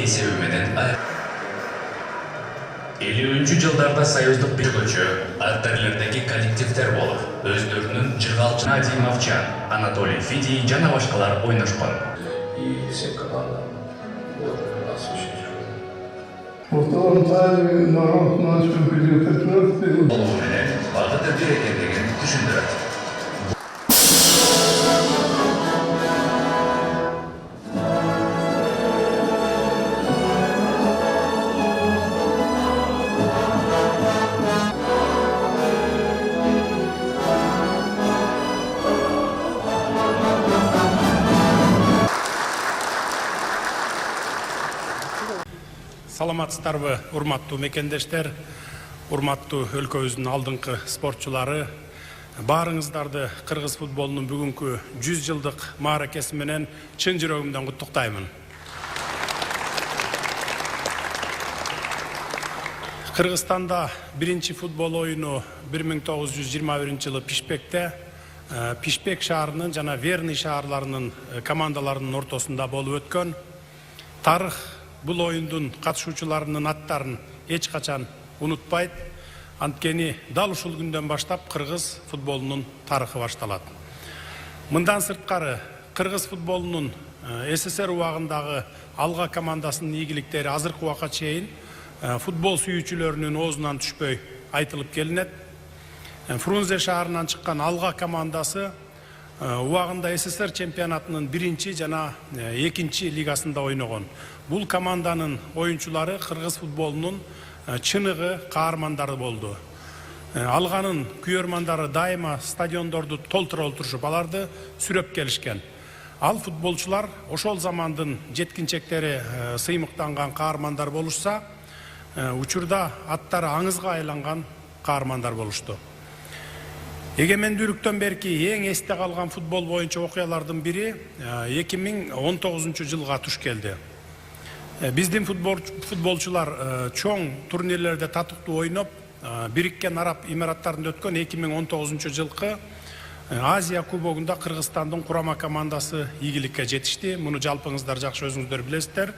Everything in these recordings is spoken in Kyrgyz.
эсеби менен 50 жылдарда союздук биргүүчү аттерлердеги коллективдер болуп, өздөрүнүн жыргалчы Нади Мовчан, Анатолий Фидий жана башкалар ойношкон. И все команда нас очень Во втором тайме народ начал переходить. Болуу менен багыт өтөр экендигин түшүндүрөт. Саламатсыздарбы, урматтуу мекендештер, урматтуу өлкөбүздүн алдыңкы спортчулары, баарыңыздарды кыргыз футболунун бүгүнкү 100 жылдык мааракеси менен чын жүрөгүмдөн куттуктаймын. Кыргызстанда биринчи футбол оюну 1921 жылы Пишпекте, Пишпек шаарынын жана Верный шаарларынын командаларынын ортосунда болуп өткөн. Тарых бул оюндун катышуучуларынын аттарын эч качан унутпайт. Анткени дал ушул күндөн баштап кыргыз футболунун тарыхы башталат. Мындан сырткары кыргыз футболунун СССР убагындагы алга командасынын ийгиликтери азыркы убакка чейин футбол сүйүүчүлөрүнүн оозунан түшпөй айтылып келинет. Фрунзе шаарынан чыккан алга командасы убагында СССР чемпионатынын биринчи жана экинчи лигасында ойногон. Бул команданын оюнчулары кыргыз футболунун чыныгы каармандары болду. Алганын күйөрмандары дайыма стадиондорду толтура олтурушуп, аларды сүрөп келишкен. Ал футболчулар ошол замандын жеткинчектери сыймыктанган каармандар болушса, учурда аттары аңызга айланган каармандар болушту. Эгемендүүлүктөн берки эң эсте калган футбол боюнча окуялардын бири 2019 жылга туш келди. Биздин футболчулар чоң турнирлерде татыктуу ойноп, Бириккен Араб Эмираттарында өткөн 2019 жылкы Азия кубогунда Кыргызстандын курама командасы ийгиликке жетишти. Муну жалпыңыздар жакшы өзүңүздөр билесиздер.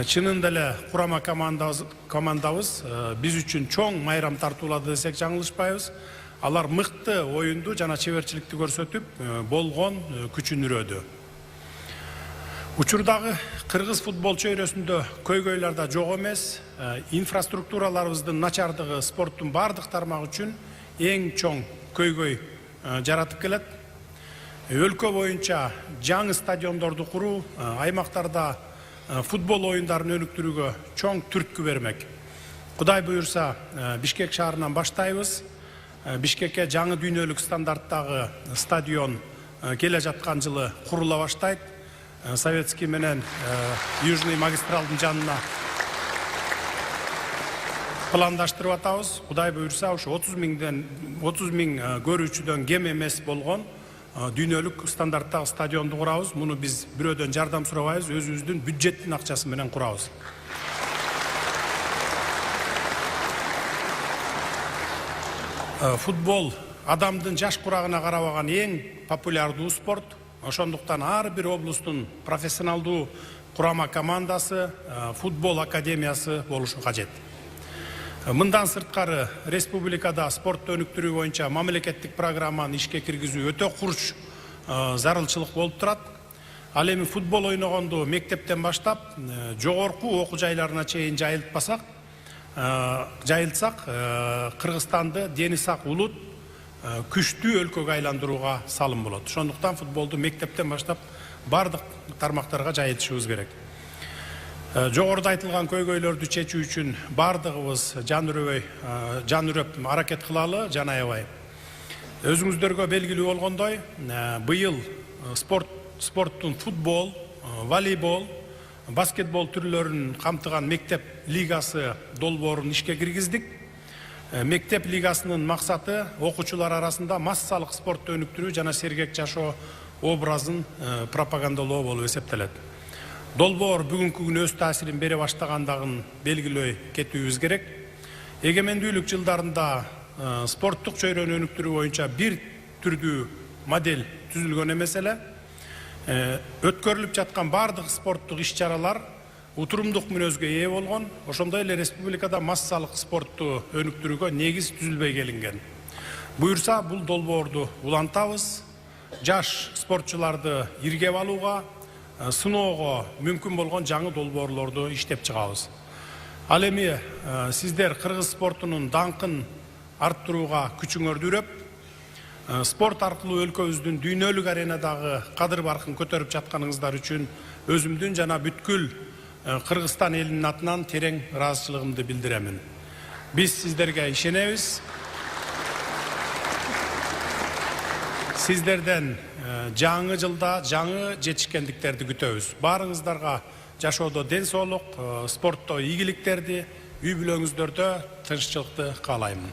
Чынында эле курама командабыз биз үчүн чоң майрам тартуулады десек жаңылышпайбыз. Алар мыкты оюнду жана чеберчиликти көрсөтүп, болгон күчүн үрөдү. Учурдагы кыргыз футбол чөйрөсүндө көйгөйлөрдө жок эмес, инфраструктураларыбыздын начардыгы спорттун бардык тармагы үчүн эң чоң көйгөй жаратып келет. Өлкө боюнча жаңы стадиондорду куруу аймактарда футбол оюндарын өнүктүрүүгө чоң түрткү бермек. Кудай буюрса, Бишкек шаарынан баштайбыз. Бишкекке жаңы дүйнөлүк стандарттагы стадион келе жаткан жылы курула баштайт. Советский менен Южный магистралдын жанына пландаштырып атабыз. Кудай буюрса, ушу 30 миң көрүүчүдөн кем эмес болгон дүйнөлүк стандарттагы стадионду курабыз. Муну биз бирөөдөн жардам сурабайбыз, өзүбүздүн бюджеттин акчасы менен курабыз. Футбол адамдын жаш курагына карабаган эң популярдуу спорт. Ошондуктан ар бир облустун профессионалдуу курама командасы, футбол академиясы болушу кажет. Мындан сырткары республикада спортту өнүктүрүү боюнча мамлекеттик программаны ишке киргизүү өтө курч зарылчылык болуп турат. Ал эми футбол ойногонду мектептен баштап жогорку окуу жайларына чейин жайылтсак, Кыргызстанды дени сак улут күчтүү өлкөгө айландырууга салым болот. Ошондуктан футболду мектептен баштап бардык тармактарга жайылтышыбыз керек. Жогоруда айтылган көйгөйлөрдү чечүү үчүн бардыгыбыз жан үрөп аракет кылалы, жан аябай. Өзүңүздөргө белгилүү болгондой, быйыл спорттун футбол, волейбол, баскетбол түрлөрүн камтыган мектеп лигасы долбоорун ишке киргиздик. Мектеп лигасынын максаты окуучулар арасында массалык спортту өнүктүрүү жана сергек жашоо образын пропагандалоо болуп эсептелет. Долбоор бүгүнкү күнү өз таасирин бере баштагандыгын белгилөй кетүүбүз керек. Эгемендүүлүк жылдарында спорттук чөйрөнү өнүктүрүү боюнча бир түрдүү модель түзүлгөн эмес эле. Өткөрүлүп жаткан бардык спорттук иш-чаралар утурумдук мүнөзгө ээ болгон, ошондой эле республикада массалык спортту өнүктүрүүгө негиз түзүлбөй келинген. Буюрса, бул долбоорду улантабыз, жаш спортчуларды иргеп алууга, сыноого мүмкүн болгон жаңы долбоорлорду иштеп чыгабыз. Ал эми сиздер кыргыз спортунун даңкын арттырууга күчүңөрдү үрөп, спорт аркылуу өлкөбүздүн дүйнөлүк аренадагы кадыр баркын көтөрүп жатканыңыздар үчүн өзүмдүн жана бүткүл Кыргызстан элинин атынан терең ыраазычылыгымды билдиремин. Биз сиздерге ишенебиз. Сиздерден жаңы жылда жаңы жетишкендиктерди күтөбүз. Баарыңыздарга жашоодо ден соолук, спортто ийгиликтерди, үй бүлөңүздөрдө тынччылыкты каалаймын.